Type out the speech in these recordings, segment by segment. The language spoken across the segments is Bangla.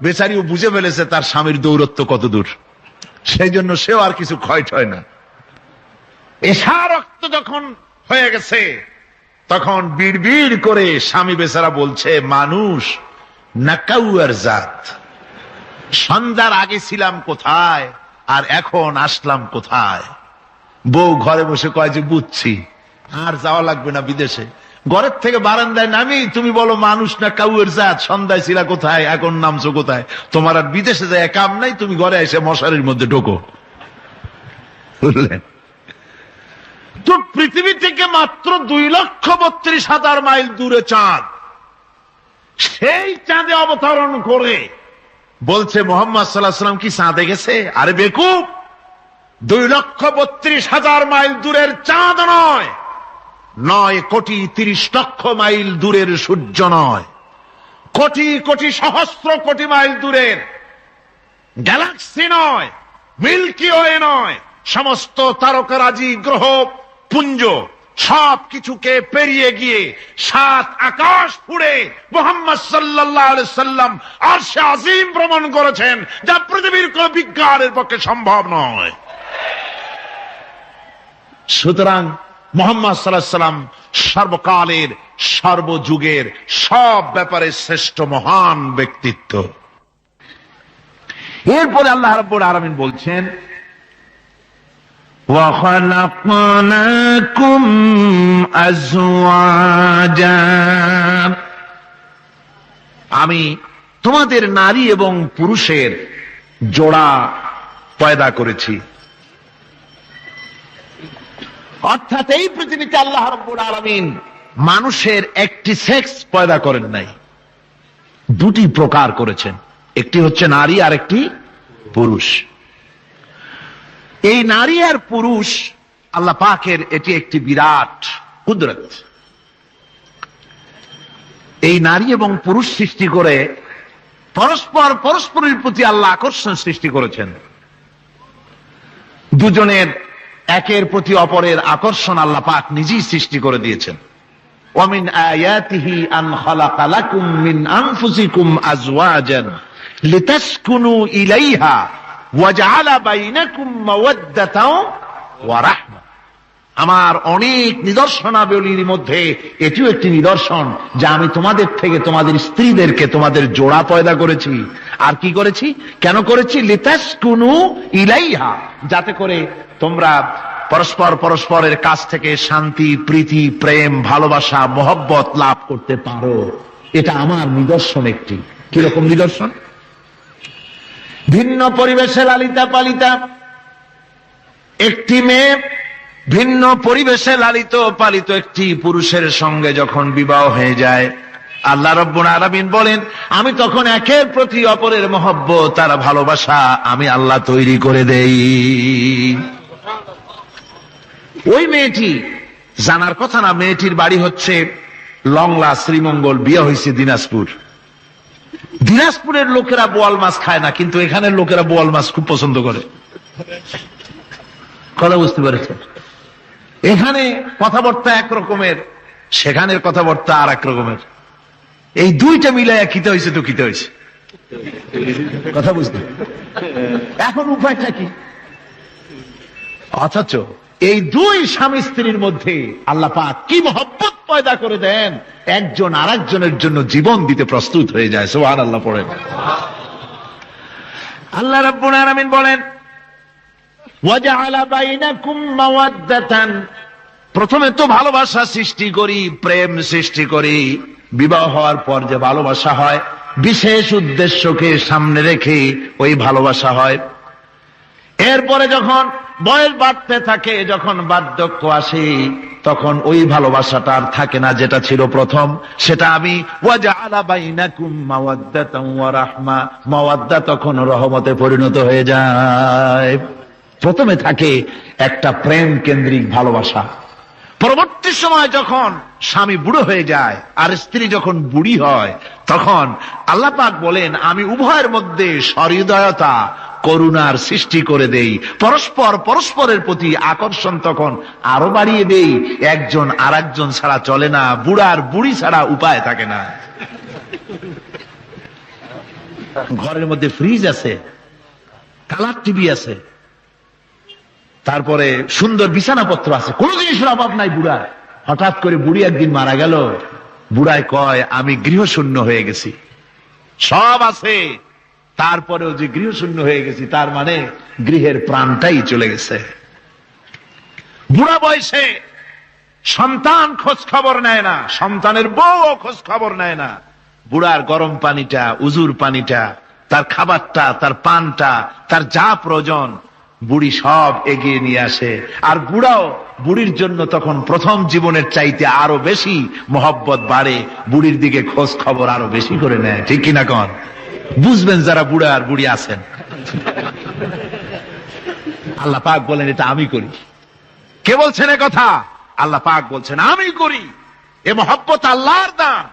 বেচারিও বুঝে ফেলেছে তার স্বামীর দৌরত্ব কত দূর, সেই জন্য সেও আর কিছু ক্ষয় হয় না। এশা রক্ত যখন হয়ে গেছে তখন বিড় করে স্বামী বেচারা বলছে, মানুষ নাকাউয়ার জাত, সন্ধ্যার আগে ছিলাম কোথায় আর এখন আসলাম কোথায়। বউ ঘরে বসে কয় যে বুঝছি, আর যাওয়া লাগবে না বিদেশে। ঘরের থেকে বারান্দায় নামি তুমি বলো মানুষ না কাউয়ের জাত, সন্ধ্যায় ছিলা কোথায় এখন নামছো কোথায়। তোমার আর বিদেশে যায় কাম নাই, তুমি ঘরে এসে মশারির মধ্যে ঢোকো। বুঝলেন? তো পৃথিবী থেকে মাত্র 2,32,000 মাইল দূরে চাঁদ, সেই চাঁদে অবতরণ করে বলছে মোহাম্মদ সাল্লাল্লাহু আলাইহি ওয়াসাল্লাম কি চাঁদে গেছে? আরে বেকুব, 2,32,000 মাইল দূরের চাঁদ নয়, 9,30,00,000 মাইল দূরের সূর্য নয়, কোটি কোটি সহস্র কোটি মাইল দূরের গ্যালাক্সি নয়, মিল্কি ওয়ে নয়, সমস্ত তারকারাজি গ্রহ পুঞ্জ সব কিছুকে পেরিয়ে গিয়ে 7 আকাশ ফুড়ে মুহাম্মদ সাল্লাল্লাহু আলাইহি সাল্লাম আরশে আজিম ভ্রমণ করেছেন, যা পৃথিবীর কোন বিজ্ঞানের পক্ষে সম্ভব নয়। সুতরাং মুহাম্মদ সাল্লাল্লাহু আলাইহি সাল্লাম সর্বকালের সর্বযুগের সব ব্যাপারে শ্রেষ্ঠ মহান ব্যক্তিত্ব। এরপরে আল্লাহ রাব্বুল আলামিন বলছেন, وَخَلَقْنَاكُمْ أَزْوَاجًا, আমি তোমাদের নারী এবং পুরুষের জোড়া পয়দা করেছি। অর্থাৎ এই পৃথিবীতে আল্লাহ রাব্বুল আলামিন মানুষের একটি সেক্স পয়দা করেন নাই, দুটি প্রকার করেছেন, একটি হচ্ছে নারী আর একটি পুরুষ। এই নারী আর পুরুষ আল্লাহ পাকের এটি একটি বিরাট কুদরত। এই নারী এবং পুরুষ সৃষ্টি করে পরস্পরের প্রতি আল্লাহ আকর্ষণ সৃষ্টি করেছেন। দুজনের একের প্রতি অপরের আকর্ষণ আল্লাহ পাক নিজেই সৃষ্টি করে দিয়েছেন। ওয়ামিন আয়াতিহি আন খালাকা লাকুম মিন আনফুসিকুম আজওয়াজান লিতাসকুনু ইলাইহা ওয়াজআলা বাইনাকুম মাওয়াদ্দাতাও ওয়া রাহমা। আমার অনেক নিদর্শনাবলীর মধ্যে এটিও একটি নিদর্শন যে আমি তোমাদের থেকে তোমাদের স্ত্রীদেরকে তোমাদের জোড়া পয়দা করেছি। আর কি করেছি, কেন করেছি? লিতাসকুনু ইলাইহা, যাতে করে তোমরা পরস্পরের কাছ থেকে শান্তি, প্রীতি, প্রেম, ভালোবাসা, মহব্বত লাভ করতে পারো। এটা আমার নিদর্শন একটি। কিরকম নিদর্শন? ভিন্ন পরিবেশে লালিতা পালিতা একটি মেয়ে ভিন্ন পরিবেশে লালিত পালিত একটি পুরুষের সঙ্গে যখন বিবাহ হয়ে যায়, আল্লাহ রাব্বুল আলামিন বলেন আমি তখন একের প্রতি অপরের মহব্বত আর ভালোবাসা আমি আল্লাহ তৈরি করে দেই। ওই মেয়েটি জানার কথা না, মেয়েটির বাড়ি হচ্ছে লংলা, শ্রীমঙ্গল, বিয়ে হয়েছে দিনাজপুর। দিনাজপুরের লোকেরা বোয়াল মাছ খায় না, কিন্তু এখানের লোকেরা বোয়াল মাছ খুব পছন্দ করে। কথা বুঝতে পেরেছেন? এখানে কথাবার্তা এক রকমের, সেখানের কথাবার্তা আর এক রকমের। এই দুইটা মিলাইয়া কিতে হয়েছে তো কিতে হয়েছে। কথা বুঝতে এখন উপায়টা কি? অথচ এই দুই স্বামী স্ত্রীর মধ্যে আল্লাহ পাক কি মহব্বত পয়দা করে দেন, একজন আর একজনের জন্য জীবন দিতে প্রস্তুত হয়ে যায়। সুবহানাল্লাহ পড়েন। আল্লাহ রাব্বুল আলামিন বলেন ওয়াজআলা বাইনাকুম মাওয়াদ্দাতান, প্রথমে তো ভালোবাসা সৃষ্টি করি, প্রেম সৃষ্টি করি। বিবাহ হওয়ার পর যে ভালোবাসা হয় বিশেষ উদ্দেশ্যকে সামনে রেখে ওই ভালোবাসা হয়। এরপরে যখন বয়স বাড়তে থাকে, যখন বার্ধক্য আসে, তখন ওই ভালোবাসাটা আর থাকে না যেটা ছিল প্রথম। সেটা আমি ওয়াজআলা বাইনাকুম মাওয়াদ্দাতান ওয়া রাহমা, মাওয়াদ্দা তখন রহমতে পরিণত হয়ে যায়। প্রথমে থাকে একটা প্রেম কেন্দ্রিক ভালোবাসা। পরবর্তী সময় যখন স্বামী বুড়ো হয়ে যায় আর স্ত্রী যখন বুড়ি হয়, তখন আল্লাহ পাক বলেন আমি উভয়ের মধ্যে সহৃদয়তা, করুণার সৃষ্টি করে দেই। পরস্পরের প্রতি আকর্ষণ তখন আরো বাড়িয়ে দেই। একজন আর একজন ছাড়া চলে না, বুড়ার বুড়ি ছাড়া উপায় থাকে না। ঘরের মধ্যে ফ্রিজ আছে, কালার টিভি আছে, তারপরে সুন্দর বিছানাপত্র আছে, কোন জিনিসের অভাব নাই বুড়া। হঠাৎ করে বুড়ি একদিন মারা গেল। বুড়ায় কয়, আমি গৃহশূন্য হয়ে গেছি। সব আছে, তারপরেও যে গৃহশূন্য হয়ে গেছি, তার মানে গৃহের প্রাণটাই চলে গেছে। বুড়া বয়সে সন্তান খোঁজ খবর নেয় না, সন্তানের বউ খোঁজ খবর নেয় না। বুড়ার গরম পানিটা, উজুর পানিটা, তার খাবারটা, তার পানটা, তার যা প্রয়োজন বুড়ি সব এগিয়ে নিয়ে আসে। আর বুড়াও বুড়ির জন্য তখন প্রথম জীবনের চাইতে আরো বেশি মহব্বত বাড়ে, বুড়ির দিকে খোঁজ খবর আরো বেশি করে নেয়। ঠিক কিনা কন? বুঝবেন যারা বুড়া আর বুড়ি আছেন। আল্লাহ পাক বলেন এটা আমি করি। কে বলছেন এ কথা? আল্লাহ পাক বলছেন আমি করি। এ মহব্বত আল্লাহর দান।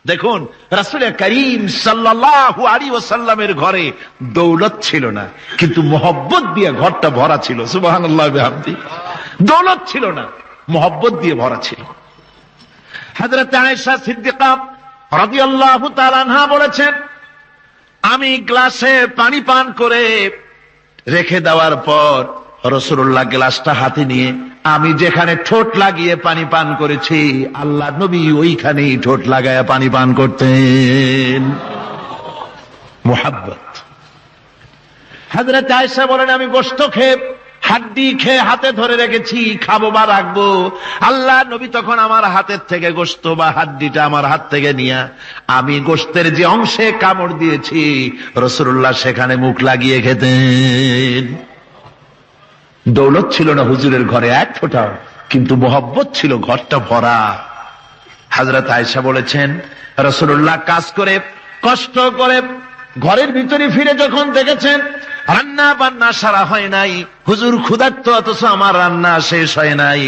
দেখুন, রাসূল করিম সাল্লাল্লাহু আলাইহি ওয়াসাল্লামের ঘরে দৌলত ছিল না, কিন্তু মহব্বত দিয়ে ঘরটা ভরা ছিল। সুবহানাল্লাহ বিহামদি। দৌলত ছিল না, মহব্বত দিয়ে ভরা ছিল। হযরত আয়েশা সিদ্দিকা রাদিয়াল্লাহু তাআলা আনহা বলেছেন, আমি গ্লাসে পানি পান করে রেখে দেওয়ার পর রাসূলুল্লাহ গ্লাসটা হাতে নিয়ে আমি যেখানে ঠোঁট লাগিয়ে পানি পান করেছি, আল্লাহ নবী ওইখানেই ঠোঁট লাগায়া পানি পান করতেন। মুহাব্বত। হযরত আয়েশা বলেন, আমি গোশত খেয়ে হাড্ডি খেয়ে হাতে ধরে রেখেছি, খাবো বা রাখবো। আল্লাহ নবী তখন আমার হাতের থেকে গোশত বা হাড্ডিটা আমার হাত থেকে নিয়ে আমি গোশতের যে অংশে কামড় দিয়েছি, রাসূলুল্লাহ সেখানে মুখ লাগিয়ে খেতেন। দৌলত ছিল না হুজুরের ঘরে এক ফোঁটাও, কিন্তু মহব্বত ছিল ঘরটা ভরা। হযরত আয়েশা বলেছেন, রাসূলুল্লাহ কাজ করে কষ্ট করে ঘরের ভিতরে ফিরে যখন দেখেছেন রান্না বান্না সারা হয় নাই, হুজুর ক্ষুধার্ত অথচ আমার রান্না শেষ হয় নাই,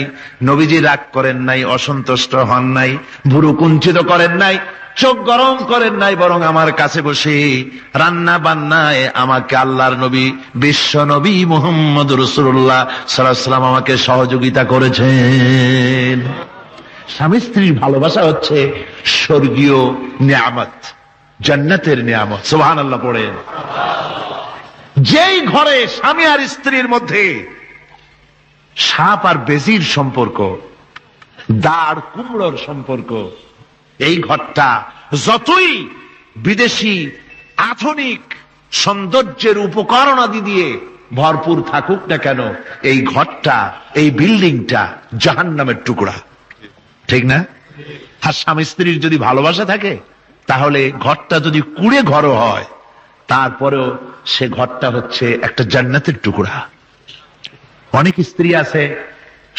নবীজি রাগ করেন নাই, অসন্তুষ্ট হন নাই, ভুরু কুঞ্চিত করেন নাই, চোখ গরম করেন নাই, বরং আমার কাছে বসে রান্না বান্নায় আমাকে আল্লাহর নবী, বিশ্ব নবী মুহাম্মদ রাসূলুল্লাহ সাল্লাল্লাহু আলাইহি ওয়াসাল্লাম আমাকে সহযোগিতা করেছেন। স্বামী স্ত্রীর ভালোবাসা হচ্ছে স্বর্গীয় নিয়ামত, জান্নাতের নিয়ামত। সুবহানাল্লাহ পড়েন। যেই ঘরে স্বামী আর স্ত্রীর মধ্যে সাপ আর বেজির সম্পর্ক, দাঁড় কুমড়োর সম্পর্ক, এই ঘরটা যতই বিদেশি আধুনিক সৌন্দর্যের উপকরণাদি দিয়ে ভরপুর থাকুক না কেন, এই ঘরটা, এই বিল্ডিংটা জাহান্নামের টুকরা। ঠিক না? আর স্বামী স্ত্রীর যদি ভালোবাসা থাকে, তাহলে ঘরটা যদি কুড়ে ঘর হয়, তারপরেও সে ঘরটা হচ্ছে একটা জান্নাতের টুকরা। অনেক স্ত্রী আছে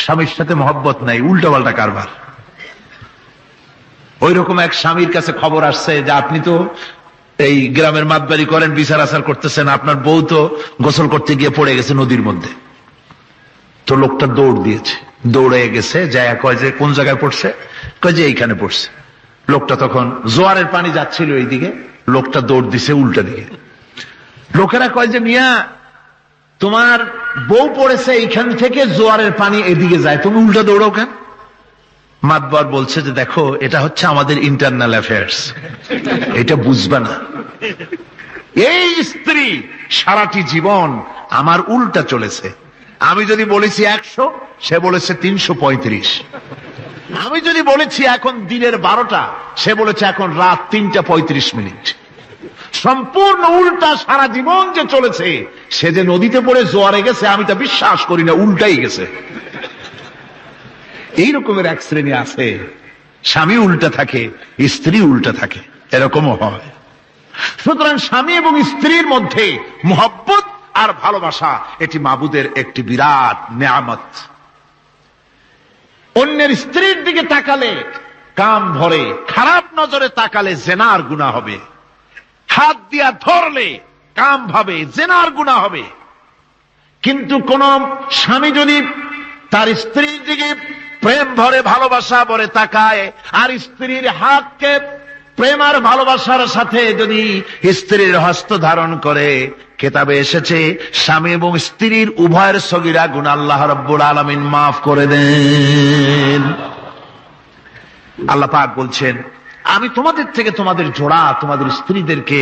স্বামীর সাথে মহব্বত নাই, উল্টা পাল্টা কারবার। ওই রকম এক স্বামীর কাছে খবর আসছে যে আপনি তো এই গ্রামের মাতবাড়ি করেন, বিচার আচার করতেছেন, আপনার বউ তো গোসল করতে গিয়ে পড়ে গেছে নদীর মধ্যে। তো লোকটা দৌড় দিয়েছে, দৌড়ে গেছে, যায় কয় যে কোন জায়গায় পড়ছে, কয় যে এইখানে পড়ছে। লোকটা তখন জোয়ারের পানি যাচ্ছিল এইদিকে, লোকটা দৌড় দিছে উল্টা দিকে। লোকেরা কয় যে মিয়া তোমার বউ পড়েছে এইখান থেকে, জোয়ারের পানি এদিকে যায়, তুমি উল্টা দৌড়াও কেন? মাতবার বলছে যে দেখো, এটা হচ্ছে আমাদের ইন্টারনাল অ্যাফেয়ার্স, এটা বুঝবা না। এই স্ত্রী সারাটি জীবন আমার উল্টা চলেছে। আমি যদি বলেছি 100, সে বলেছে 335। আমি যদি বলেছি এখন দিনের 12টা, সে বলেছে এখন রাত 3টা 35 মিনিট। সম্পূর্ণ উল্টা সারা জীবন যে চলেছে। সে যে নদীতে পড়ে জোয়ারে গেছে আমি তা বিশ্বাস করি না, উল্টাই গেছে। এই রকমের এক শ্রেণী আছে, স্বামী উল্টা থাকে, স্ত্রী উল্টা থাকে, এরকমও হয়। সুতরাং স্বামী এবং স্ত্রীর মধ্যে মহব্বত আর ভালোবাসা, এটি মাবুদের একটি বিরাট নেয়ামত। অন্যের স্ত্রীর দিকে তাকালে কাম ভরে, খারাপ নজরে তাকালে জেনার গুনাহ হবে। হাত দিয়া ধরলে কাম ভাবে জেনার গুনাহ হবে। কিন্তু কোন স্বামী যদি তার স্ত্রীর দিকে প্রেম ভরে, ভালোবাসা ভরে তাকায়, আর স্ত্রীর হাতকে প্রেম আর ভালোবাসার সাথে যদি স্ত্রীর হস্ত ধারণ করে, কেতাবে এসেছে স্বামী এবং স্ত্রীর উভয়ের সগীরা গুনাহ আল্লাহ রাব্বুল আলামিন মাফ করে দেন। আল্লাহ পাক বলছেন আমি তোমাদের থেকে তোমাদের জোড়া, তোমাদের স্ত্রীদেরকে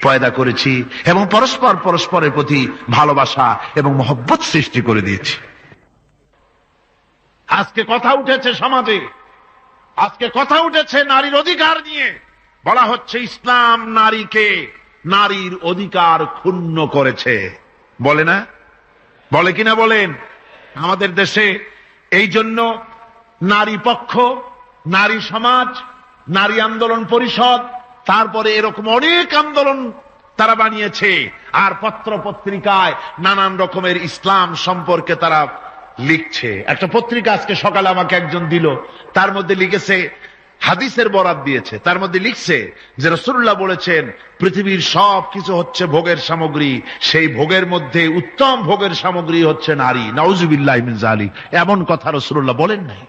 পয়দা করেছি এবং পরস্পর পরস্পরের প্রতি ভালোবাসা এবং মহব্বত সৃষ্টি করে দিয়েছি। আজকে কথা উঠেছে সমাজে, আজকে কথা উঠেছে নারীর অধিকার নিয়ে। বলা হচ্ছে ইসলাম নারীকে, নারীর অধিকার ক্ষুণ্ণ করেছে। বলে না? বলে কিনা বলেন? আমাদের দেশে এই জন্য নারী পক্ষ, নারী সমাজ, নারী আন্দোলন পরিষদ, তারপরে এরকম অনেক আন্দোলন তারা বানিয়েছে। আর পত্র পত্রিকায় নানান রকমের ইসলাম সম্পর্কে তারা লিখছে। একটা পত্রিকা আজকে সকালে আমাকে একজন দিল, তার মধ্যে লিখেছে, হাদিসের বরাত দিয়েছে, তার মধ্যে লিখছে যে রাসূলুল্লাহ বলেছেন পৃথিবীর সব কিছু হচ্ছে ভোগের সামগ্রী, সেই ভোগের মধ্যে উত্তম ভোগের সামগ্রী হচ্ছে নারী। নাউযুবিল্লাহি মিন যালিক। এমন কথা রাসূলুল্লাহ বলেন নাই।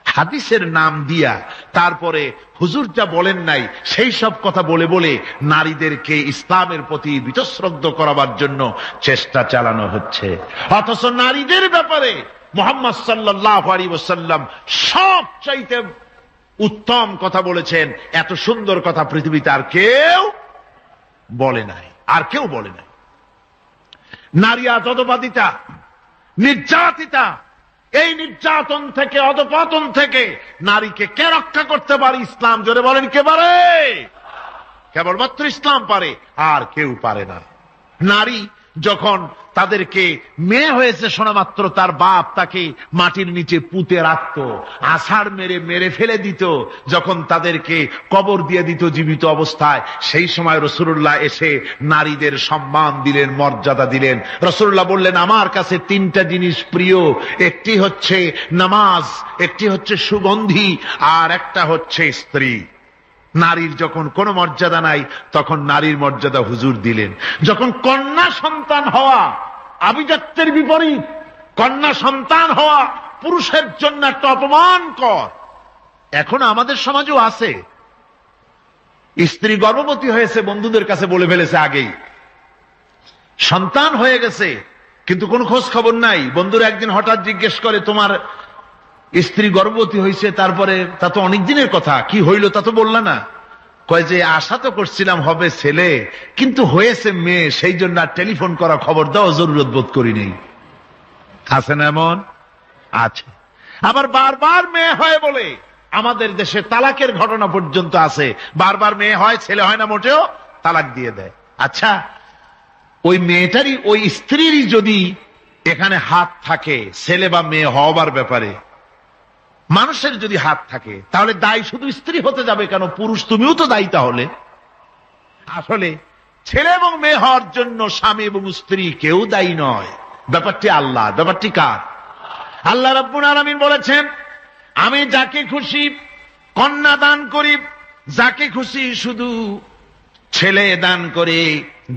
হাদিসের নাম দিয়া তারপরে হুজুর যা বলেন নাই সেই সব কথা বলে বলে নারীদেরকে ইসলামের প্রতি বীতশ্রদ্ধ করাবার জন্য চেষ্টা চালানো হচ্ছে। অথচ নারীদের ব্যাপারে মুহাম্মদ সাল্লাল্লাহু আলাইহি ওয়াসাল্লাম সবচাইতে উত্তম কথা বলেছেন। এত সুন্দর কথা পৃথিবীতে আর কেউ বলে নাই, আর কেউ বলে নাই। নারী আজ অধঃপাতিতা, নির্যাতিতা। এই নির্যাতন থেকে, অধঃপতন থেকে নারীকে কে রক্ষা করতে পারে? ইসলাম। জোরে বলেন, কে পারে? কেবলমাত্র ইসলাম পারে, আর কেউ পারে না। নারী যখন তাদেরকে মেয়ে হয়েছে শোনা মাত্র তার বাপ তাকে মাটির নিচে পুঁতে রাখত, আছাড় মেরে মেরে ফেলে দিত। যখন তাদেরকে কবর দিয়ে দিত জীবিত অবস্থায়, সেই সময় রাসূলুল্লাহ এসে নারীদের সম্মান দিলেন, মর্যাদা দিলেন। রাসূলুল্লাহ বললেন, আমার কাছে তিনটা জিনিস প্রিয়, একটি হচ্ছে নামাজ, একটি হচ্ছে সুগন্ধি, আর একটা হচ্ছে স্ত্রী। নারীর যখন কোনো মর্যাদা নাই তখন নারীর মর্যাদা হুজুর দিলেন। যখন কন্যা সন্তান হওয়া আভিজাত্যের বিপরীত, কন্যা সন্তান হওয়া পুরুষের জন্য একটা অপমানকর। এখন আমাদের সমাজেও আছে, স্ত্রী গর্ভবতী হয়েছে, বন্ধুদের কাছে বলে ফেলেছে আগেই, সন্তান হয়ে গেছে কিন্তু কোনো খোঁজ খবর নাই। বন্ধুরা একদিন হঠাৎ জিজ্ঞেস করে, তোমার স্ত্রী গর্ভবতী হয়েছে? তারপরে তা তো অনেক দিনের কথা, কি হইল তা তো বললা না। কয় যে আশা তো করছিলাম হবে ছেলে, কিন্তু হয়েছে মেয়ে, সেই জন্য আর টেলিফোন করা, খবর দেওয়া জরুরত বোধ করি নেই। আছে না এমন? আছে। আবার বারবার মেয়ে হয় বলে আমাদের দেশে তালাকের ঘটনা পর্যন্ত আছে। বারবার মেয়ে হয়, ছেলে হয় না মোটেও, তালাক দিয়ে দেয়। আচ্ছা, ওই মেয়েটারই, ওই স্ত্রীরই যদি এখানে হাত থাকে ছেলে বা মেয়ে হওয়ার ব্যাপারে, মানুষের যদি হাত থাকে, তাহলে দায়ী শুধু স্ত্রী হতে যাবে কেন? পুরুষ তুমিও তো দায়ী তাহলে। আসলে ছেলে এবং মেয়ে হওয়ার জন্য স্বামী এবং স্ত্রী কেউ দায়ী নয়। ব্যাপারটি আল্লাহ। ব্যাপারটি কার? আল্লাহ রাব্বুল আলামিন বলেছেন, আমি যাকে খুশি কন্যা দান করি, যাকে খুশি শুধু ছেলে দান করি,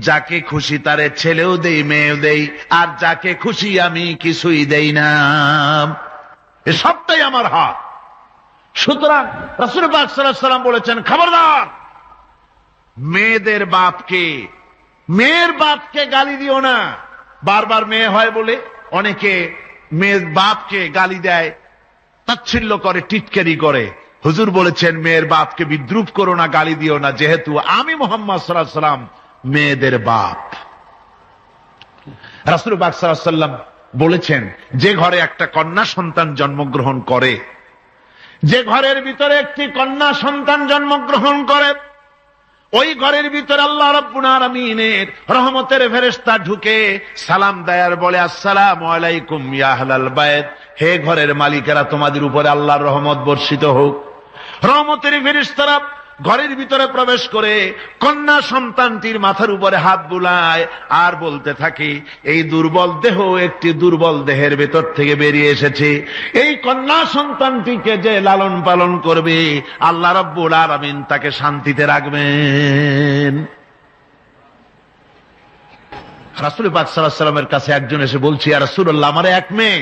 যাকে খুশি তারে ছেলেও দেই, মেয়েও দেই, আর যাকে খুশি আমি কিছুই দেই না। এ সবটাই আমার হাত। সুতরাং রাসূল পাক সাল্লাল্লাহু আলাইহি ওয়াসাল্লাম বলেছেন, খবরদার মেয়েদের বাপকে, মেয়ের বাপকে গালি দিও না। বারবার মেয়ে হয় বলে অনেকে মেয়ের বাপকে গালি দেয়, তাচ্ছিল্য করে, টিটকারি করে। হুজুর বলেছেন, মেয়ের বাপকে বিদ্রুপ করো না, গালি দিও না, যেহেতু আমি মুহাম্মদ সাল্লাল্লাহু আলাইহি ওয়াসাল্লাম মেয়েদের বাপ। রাসূল পাক সাল্লাল্লাহু আলাইহি ওয়াসাল্লাম বলেছেন, যে ঘরে একটা কন্যা সন্তান জন্মগ্রহণ করে, যে ঘরের ভিতরে একটি কন্যা সন্তান জন্মগ্রহণ করে, ওই ঘরের ভিতরে আল্লাহ রাব্বুল আলামিনের রহমতের ফেরেশতা ঢুকে সালাম দেয় আর বলে, আসসালামু আলাইকুম ইয়া আহলাল বাইত, হে ঘরের মালিকেরা, তোমাদের উপরে আল্লাহর রহমত বর্ষিত হোক। রহমতের ফেরেশতারা ঘরের ভিতরে প্রবেশ করে কন্যা সন্তানটির মাথার উপরে হাত বুলায় আর বলতে থাকে, এই দুর্বল দেহ একটি দুর্বল দেহের ভেতর থেকে বেরিয়ে এসেছে। এই কন্যা সন্তানটিকে যে লালন পালন করবে, আল্লাহ রাব্বুল আলামিন তাকে শান্তিতে রাখবেন। রাসূল পাক সাল্লাল্লাহু আলাইহি ওয়াসাল্লামের কাছে একজন এসে বলছে, ইয়া রাসূলুল্লাহ, আমার এক মেয়ে।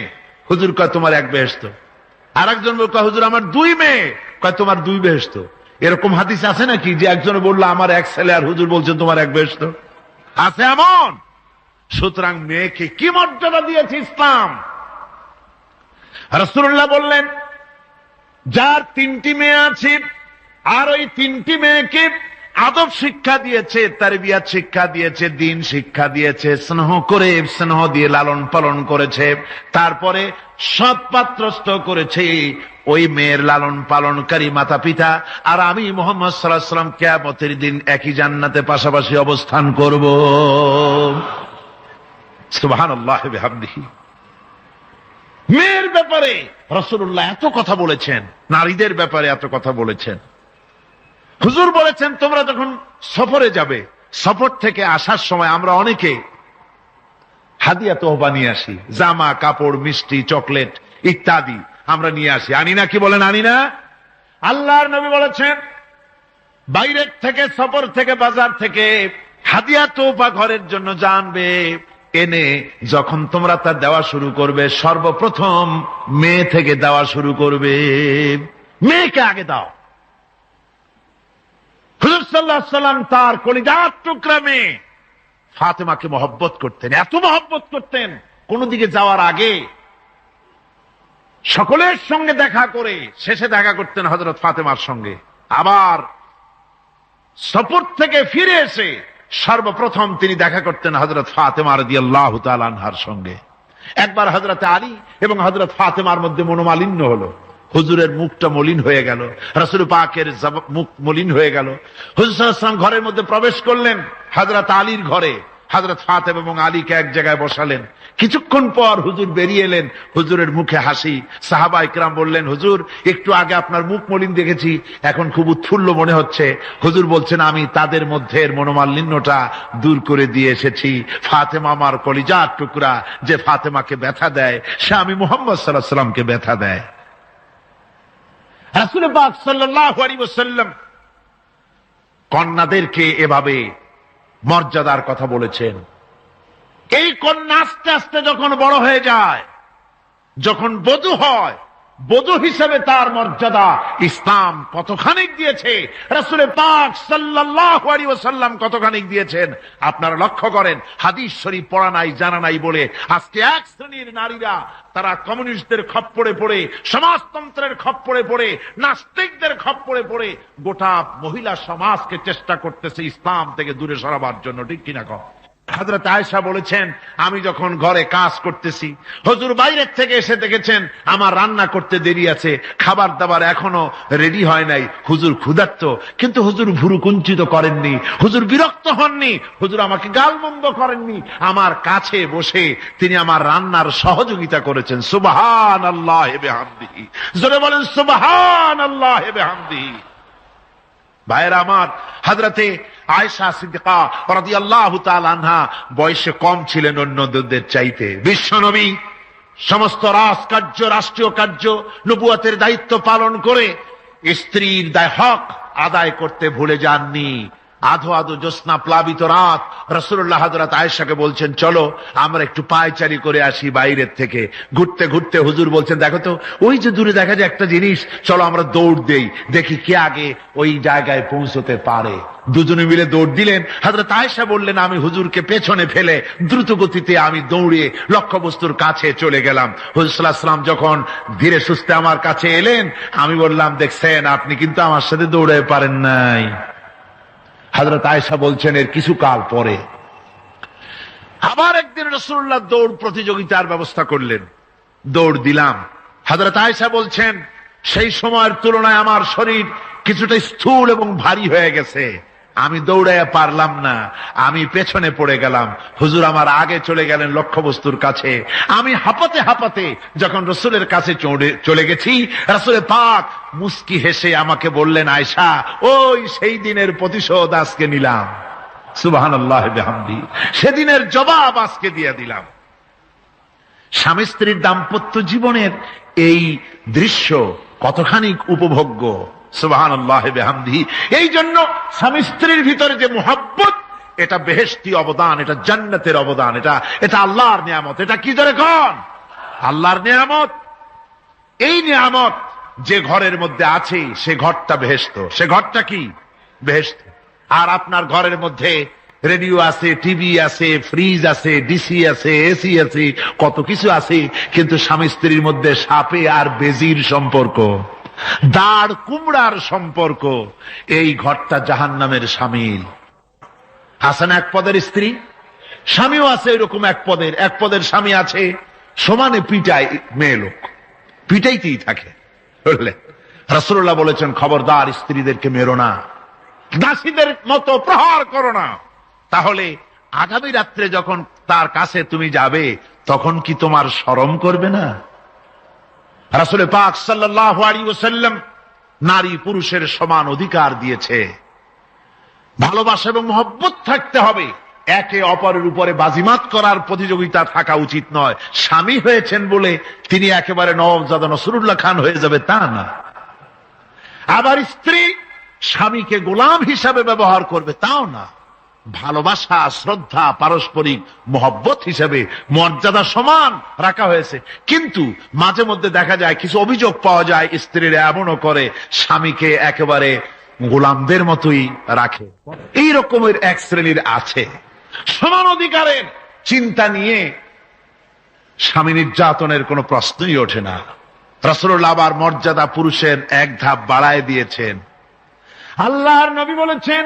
হুজুর কয়, তোমার এক বেহেশত। আর একজন বলল, হুজুর আমার দুই মেয়ে। কয়, তোমার দুই বেহেশত। এরকম হাদিস আছে নাকি যে একজন বললো আমার এক ছেলে, আর হুজুর বলছেন তোমার এক বেহেশত? আছে এমন? সুতরাং মেয়েকে কি মর্যাদা দিয়েছে ইসলাম। রাসূলুল্লাহ বললেন, যার তিনটি মেয়ে আছে আর ওই তিনটি মেয়েকে আদব শিক্ষা দিয়েছে, তারবিয়াত শিক্ষা দিয়েছে, দিন শিক্ষা দিয়েছে, স্নেহ করে স্নেহ দিয়ে লালন পালন করেছে, তারপরে সৎ পাত্রস্থ করেছে ওই মেয়ের লালন পালনকারী মাতা পিতা। আর আমি মুহাম্মদ সাল্লাল্লাহু আলাইহি ওয়াসাল্লাম কিয়ামতের দিন একই জান্নাতে পাশাপাশি অবস্থান করব। সুবহানাল্লাহ বিহামদিহি। মেয়ের ব্যাপারে রাসূলুল্লাহ এত কথা বলেছেন, নারীদের ব্যাপারে এত কথা বলেছেন। হুজুর বলেছেন তোমরা যখন সফরে যাবে, সফর থেকে আসার সময় আমরা অনেকে হাদিয়া তোহবা নিয়ে আসি, জামা কাপড় মিষ্টি চকলেট ইত্যাদি আমরা নিয়ে আসি, আনি না? কি বলেন আনি না? আল্লাহর নবী বলেছেন বাইরের থেকে সফর থেকে বাজার থেকে হাদিয়া তোহবা ঘরের জন্য জানবে, এনে যখন তোমরা তা দেওয়া শুরু করবে সর্বপ্রথম মেয়ে থেকে দেওয়া শুরু করবে, মেয়েকে আগে দাও। হুজুর সাল্লাল্লাহু আলাইহি ওয়াসাল্লাম তার কলিজার টুকরা মেয়ে ফাতেমাকে মহব্বত করতেন, এত মহব্বত করতেন কোন দিকে যাওয়ার আগে সকলের সঙ্গে দেখা করে শেষে দেখা করতেন হযরত ফাতেমার সঙ্গে। আবার সফর থেকে ফিরে এসে সর্বপ্রথম তিনি দেখা করতেন হযরত ফাতেমা রাদিয়াল্লাহু তাআলা আনহার সঙ্গে। একবার হযরত আলী এবং হযরত ফাতেমার মধ্যে মনোমালিন্য হলো, হুজুরের মুখটা মলিন হয়ে গেল, রাসূল পাকের মুখ মলিন হয়ে গেল। হুজুর সাল্লাল্লাহু আলাইহি ওয়াসাল্লাম ঘরের মধ্যে প্রবেশ করলেন, হযরত আলীর ঘরে হযরত ফাতেমা এবং আলীকে এক জায়গায় বসালেন। কিছুক্ষণ পর হুজুর বেরিয়ে এলেন, হুজুরের মুখে হাসি। সাহাবা ইকরাম বললেন, হুজুর একটু আগে আপনার মুখ মলিন দেখেছি, এখন খুব উৎফুল্ল মনে হচ্ছে। হুজুর বলছেন আমি তাদের মধ্যে মনোমালিন্যটা দূর করে দিয়ে এসেছি। ফাতেমা আমার কলিজার টুকরা, যে ফাতেমাকে ব্যথা দেয় সে আমি মুহাম্মদ সাল্লাল্লাহু আলাইহি ওয়াসাল্লামকে ব্যথা দেয়। রাসূল পাক সাল্লাল্লাহু আলাইহি ওয়াসাল্লাম কন্যাদেরকে এভাবে মর্যাদার কথা বলেছেন। এই কন্যা আস্তে আস্তে যখন বড় হয়ে যায়, যখন বধূ হয়, বধূ হিসেবে তার মর্যাদা ইসলাম কতখানি দিয়েছে, রাসূল পাক সাল্লাল্লাহু আলাইহি ওয়াসাল্লাম কতখানি দিয়েছেন আপনারা লক্ষ্য করেন। হাদিস শরীফ পড়া নাই জানা নাই বলে আজকে এক শ্রেণীর নারীরা তারা কমিউনিস্টদের খপ্পরে পড়ে, সমাজতন্ত্রের খপ্পরে পড়ে, নাস্তিকদের খপ্পরে পড়ে গোটা মহিলা সমাজকে চেষ্টা করতেছে ইসলাম থেকে দূরে সরাবার জন্য, ঠিক কিনা কও? হযরত আয়েশা বলেছেন আমি যখন ঘরে কাজ করতেছি, হুজুর বাইরের থেকে এসে দেখেছেন আমার রান্না করতে দেরি আছে, খাবার দাবার এখনো রেডি হয় নাই, হুজুর ক্ষুধার্ত, কিন্তু হুজুর ভুরু কুঞ্চিত করেননি, হুজুর বিরক্ত হননি, হুজুর আমাকে গালমন্দ করেননি, আমার কাছে বসে তিনি আমার রান্নার সহযোগিতা করেছেন। সুবহানাল্লাহি বিহামদিহি, জোরে বলেন সুবহানাল্লাহি বিহামদিহি। ভাইরা আমার, হযরতে আয়েশা সিদ্দিকা রাদিয়াল্লাহু তাআলা আনহা বয়সে কম ছিলেন অন্যদের চাইতে। বিশ্বনবী সমস্ত রাজকার্য, রাষ্ট্রীয় কার্য, নবুয়তের দায়িত্ব পালন করে স্ত্রীর হক আদায় করতে ভুলে যাননি। আধো আধো জ্যোৎস্না প্লাবিত রাত রাসূলুল্লাহ হযরত আয়েশাকে বলছেন চলো আমরা একটু পায়চারি করে আসি বাইরের থেকে। ঘুরতে ঘুরতে হুজুর বলছেন দেখো তো ওই যে দূরে দেখা যায় একটা জিনিস, চলো আমরা দৌড় দেই, দেখি কে আগে ওই জায়গায় পৌঁছতে পারে। দুজনে মিলে দৌড় দিলেন। হযরত আয়েশা বললেন আমি হুজুরকে পেছনে ফেলে দ্রুত গতিতে আমি দৌড়ে লক্ষ্যবস্তুর কাছে চলে গেলাম। হুজুর সাল্লাল্লাহু আলাইহি ওয়াসাল্লাম যখন ধীরে সুস্থে আমার কাছে এলেন, আমি বললাম দেখছেন আপনি কিন্তু আমার সাথে দৌড়াতে পারেন নাই। হযরত আয়েশা বলছেন এর কিছু কাল পরে আবার একদিন রাসূলুল্লাহ দৌড় প্রতিযোগিতার ব্যবস্থা করলেন, দৌড় দিলাম। হযরত আয়েশা বলছেন সেই সময়ের তুলনায় আমার শরীর কিছুটা স্থূল এবং ভারী হয়ে গেছে, আমি দৌড়াইয়া পারলাম না, আমি পেছনে পড়ে গেলাম। হুজুর আমার আগে চলে গেলেন লক্ষ্যবস্তুর কাছে। আমি হাঁপাতে হাঁপাতে যখন রাসূলের কাছে চলে গেছি, রাসূল পাক মুস্কি হেসে আমাকে বললেন আয়েশা ওই সেই দিনের প্রতিশোধ আজকে নিলাম। সুবহানাল্লাহি বিহামদিহি, সেদিনের জবাব আজকে দিয়ে দিলাম। স্বামী স্ত্রীর দাম্পত্য জীবনের এই দৃশ্য কতখানি উপভোগ্য, সুবহানাল্লাহি বিহামদিহি। এই জন্য স্বামী স্ত্রীর ভিতরে যে মুহাব্বত, এটা বেহেশতি অবদান, এটা জান্নাতের অবদান, এটা আল্লাহর নিয়ামত। এটা কি ধরে কোন আল্লাহর নিয়ামত। এই নিয়ামত যে ঘরের মধ্যে আছে সে ঘরটা বেহেশত, সে ঘরটা কি বেহেশত। আর আপনার ঘরের মধ্যে রেডিও আছে, টিভি আছে, ফ্রিজ আছে, ডিসি আছে, এসি আছে, কত কিছু আছে, কিন্তু স্বামী স্ত্রীর মধ্যে সাপে আর বেজির সম্পর্ক। দাঁড় কুমড়ার সম্পর্ক, এই ঘরটা জাহান্নামের শামিল। আছেন এক পদের স্ত্রী, স্বামীও আছে এরকম এক পদের স্বামী আছে, সমানে পিটায় মেয়ে লোক, পিটাইতেই থাকে। বুঝলে, রাসূলুল্লাহ বলেছেন খবরদার স্ত্রীদেরকে মেরো না, দাসীদের মতো প্রহার করো না, তাহলে আগামী রাত্রে যখন তার কাছে তুমি যাবে তখন কি তোমার শরম করবে না? রাসূল পাক সাল্লাল্লাহু আলাইহি ওয়াসাল্লাম নারী পুরুষের সমান অধিকার দিয়েছে। ভালোবাসা এবং মহব্বত থাকতে হবে, একে অপরের উপরে বাজিমাত করার প্রতিযোগিতা থাকা উচিত নয়। স্বামী হয়েছেন বলে তিনি একেবারে নওয়াবজাদা নসরুল্লাহ খান হয়ে যাবে তা না। আবার স্ত্রী স্বামীকে গোলাম হিসাবে ব্যবহার করবে তাও না। ভালোবাসা, শ্রদ্ধা, পারস্পরিক মহব্বত হিসেবে মর্যাদা সমান রাখা হয়েছে। কিন্তু মাঝে মধ্যে দেখা যায়, কিছু অভিযোগ পাওয়া যায়, স্ত্রীরা এমনও করে স্বামীকে একেবারে গোলামদের মতোই রাখে। এই রকমের এক শ্রেণীর আছে। সমান অধিকারের চিন্তা নিয়ে স্বামী নির্যাতনের কোনো প্রশ্নই ওঠে না। রাসূলুল্লাহ আবার মর্যাদা পুরুষের এক ধাপ বাড়ায় দিয়েছেন। আল্লাহর নবী বলেছেন,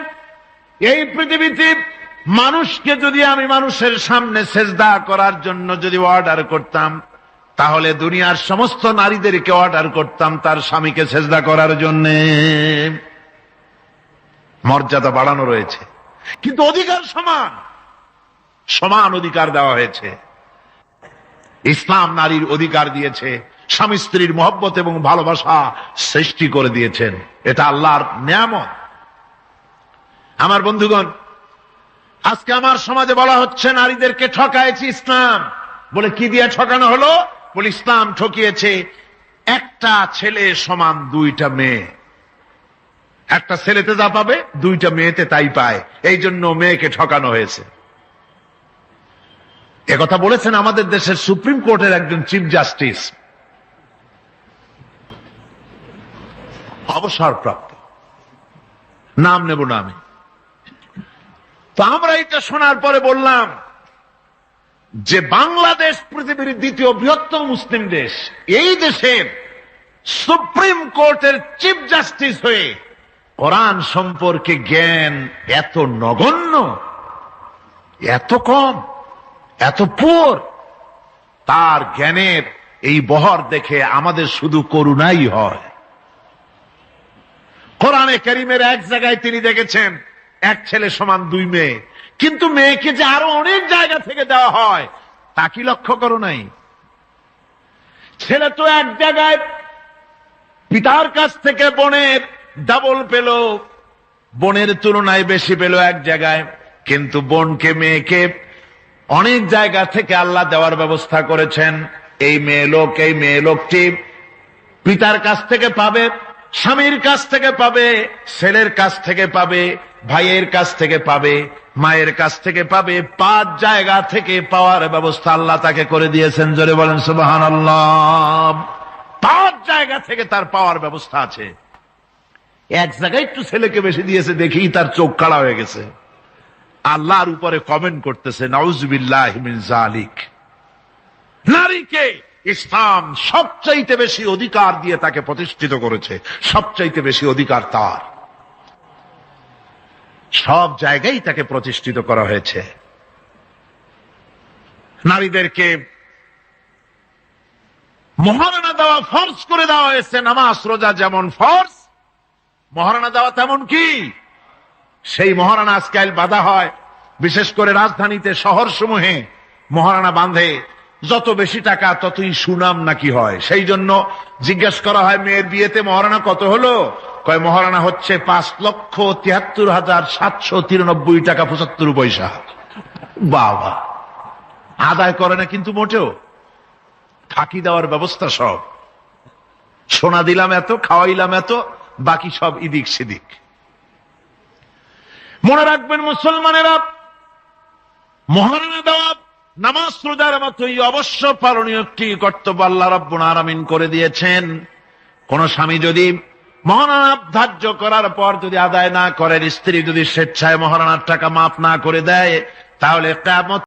এই পৃথিবীতে মানুষকে যদি আমি মানুষের সামনে সেজদা করার জন্য যদি অর্ডার করতাম, তাহলে দুনিয়ার সমস্ত নারীদেরকে অর্ডার করতাম তার স্বামীকে সেজদা করার জন্য। মর্যাদা বাড়ানো রয়েছে, কিন্তু অধিকার সমান, সমান অধিকার দেওয়া হয়েছে। ইসলাম নারীর অধিকার দিয়েছে, স্বামী স্ত্রীর মহব্বত এবং ভালোবাসা সৃষ্টি করে দিয়েছেন। এটা আল্লাহর নিয়ামত। আমার বন্ধুগণ, আজকে আমার সমাজে বলা হচ্ছে নারীদেরকে ঠকাইছে ইসলাম। বলে কি দিয়ে ঠকানো হলো? বলে ইসলাম ঠকিয়েছে একটা ছেলে সমান দুইটা মেয়ে। একটা ছেলেতে যা পাবে দুইটা মেয়েতে তাই পায়, এই জন্য মেয়েকে ঠকানো হয়েছে। একথা বলেছেন আমাদের দেশের সুপ্রিম কোর্টের একজন চিফ জাস্টিস, অবসরপ্রাপ্ত, নাম নেব না আমি। তো আমরা এটা শোনার পরে বললাম যে বাংলাদেশ পৃথিবীর দ্বিতীয় বৃহত্তম মুসলিম দেশ, এই দেশের সুপ্রিম কোর্টের চিফ জাস্টিস হয়ে কোরআন সম্পর্কে জ্ঞান এত নগণ্য, এত কম, এত পুর, তার জ্ঞানের এই বহর দেখে আমাদের শুধু করুণাই হয়। কোরআনে কারীমের এক জায়গায় তিনি দেখেছেন এক ছেলে সমান দুই মেয়ে, কিন্তু মেয়েকে যে আরো অনেক জায়গা থেকে দেওয়া হয় তা কি লক্ষ্য করো নাই? ছেলে তো এক জায়গায় পিতার কাছ থেকে বোনের ডাবল পেল, বোনের তুলনায় বেশি পেল এক জায়গায়, কিন্তু বোনকে মেয়েকে অনেক জায়গা থেকে আল্লাহ দেওয়ার ব্যবস্থা করেছেন। এই মেয়ে লোকটি পিতার কাছ থেকে পাবে, স্বামীর কাছ থেকে পাবে, ছেলের কাছ থেকে পাবে, ভাইয়ের কাছ থেকে পাবে, মায়ের কাছ থেকে পাবে, 5 জায়গা থেকে পাওয়ার ব্যবস্থা আল্লাহ তাকে করে দিয়েছেন। জোরে বলেন সুবহানাল্লাহ। 5 জায়গা থেকে তার পাওয়ার ব্যবস্থা আছে। এক জায়গায় একটু ছেলেকে বেশি দিয়েছে দেখি তার চোখ কাড়া হয়ে গেছে, আল্লাহর উপরে কমেন্ট করতেছে নাউযুবিল্লাহি মিন যালিক। নারীকে ইসলাম সবচাইতে বেশি অধিকার দিয়ে তাকে প্রতিষ্ঠিত করেছে, সবচাইতে বেশি অধিকার তার, সব জায়গায় তাকে প্রতিষ্ঠিত করা হয়েছে। নারীদেরকে মহারণা দেওয়া ফরজ করে দেওয়া হয়েছে। নামাজ রোজা যেমন ফরজ, মহারণা দেওয়া তেমন কি? সেই মহারণা আজকাল বাঁধা হয়, বিশেষ করে রাজধানীতে, শহর সমূহে মহারণা বাঁধে। যত বেশি টাকা ততই সুনাম নাকি হয়। সেই জন্য জিজ্ঞেস করা হয় মেয়ের বিয়েতে মহারণা কত হলো? কয় মহারণা হচ্ছে 5,73,793 টাকা 75 পয়সা। বাবা, আদায় করে না কিন্তু মোটেও, ফাঁকি দেওয়ার ব্যবস্থা সব। সোনা দিলাম এত, খাওয়াইলাম এত, বাকি সব ইদিক সেদিক। মনে রাখবেন মুসলমানেরা, মহারণা দেওয়া নামাজ রোজার মতোই অবশ্য পালনীয় একটি কর্তব্য আল্লাহ রাব্বুল আলামিন করে দিয়েছেন। কোন স্বামী যদি মহারণা ধার্য করার পর যদি আদায় না করেন, স্ত্রী যদি স্বেচ্ছায় মহারণার টাকা মাফ না করে দেয়, তাহলে কিয়ামত